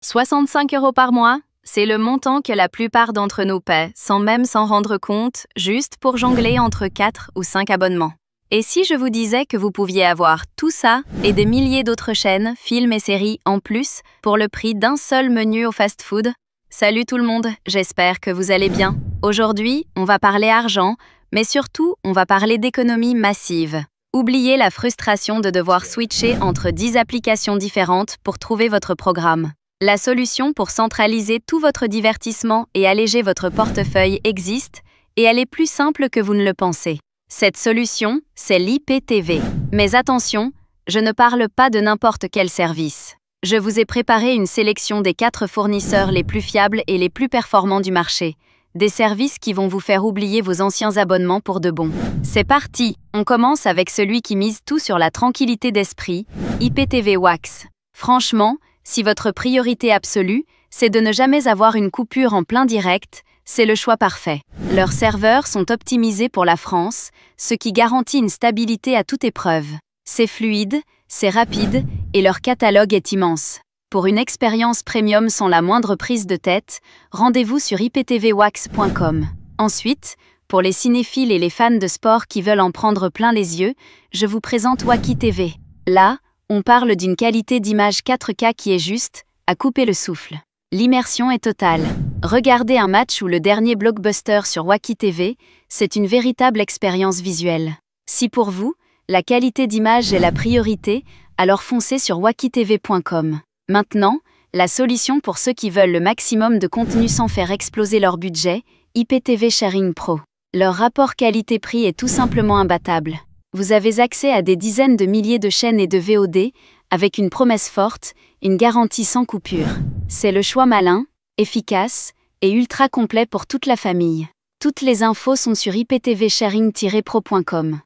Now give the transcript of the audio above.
65 € par mois, c'est le montant que la plupart d'entre nous paient, sans même s'en rendre compte, juste pour jongler entre 4 ou 5 abonnements. Et si je vous disais que vous pouviez avoir tout ça et des milliers d'autres chaînes, films et séries en plus pour le prix d'un seul menu au fast-food? Salut tout le monde, j'espère que vous allez bien. Aujourd'hui, on va parler argent, mais surtout, on va parler d'économie massive. Oubliez la frustration de devoir switcher entre 10 applications différentes pour trouver votre programme. La solution pour centraliser tout votre divertissement et alléger votre portefeuille existe, et elle est plus simple que vous ne le pensez. Cette solution, c'est l'IPTV. Mais attention, je ne parle pas de n'importe quel service. Je vous ai préparé une sélection des 4 fournisseurs les plus fiables et les plus performants du marché. Des services qui vont vous faire oublier vos anciens abonnements pour de bon. C'est parti! On commence avec celui qui mise tout sur la tranquillité d'esprit, IPTV Wax. Franchement, si votre priorité absolue, c'est de ne jamais avoir une coupure en plein direct, c'est le choix parfait. Leurs serveurs sont optimisés pour la France, ce qui garantit une stabilité à toute épreuve. C'est fluide, c'est rapide, et leur catalogue est immense. Pour une expérience premium sans la moindre prise de tête, rendez-vous sur iptvwax.com. Ensuite, pour les cinéphiles et les fans de sport qui veulent en prendre plein les yeux, je vous présente Wacky TV. Là, on parle d'une qualité d'image 4K qui est juste, à couper le souffle. L'immersion est totale. Regarder un match ou le dernier blockbuster sur Wacky TV, c'est une véritable expérience visuelle. Si pour vous, la qualité d'image est la priorité, alors foncez sur wackytv.com. Maintenant, la solution pour ceux qui veulent le maximum de contenu sans faire exploser leur budget, IPTV Sharing Pro. Leur rapport qualité-prix est tout simplement imbattable. Vous avez accès à des dizaines de milliers de chaînes et de VOD, avec une promesse forte, une garantie sans coupure. C'est le choix malin, efficace et ultra complet pour toute la famille. Toutes les infos sont sur iptvsharing-pro.com.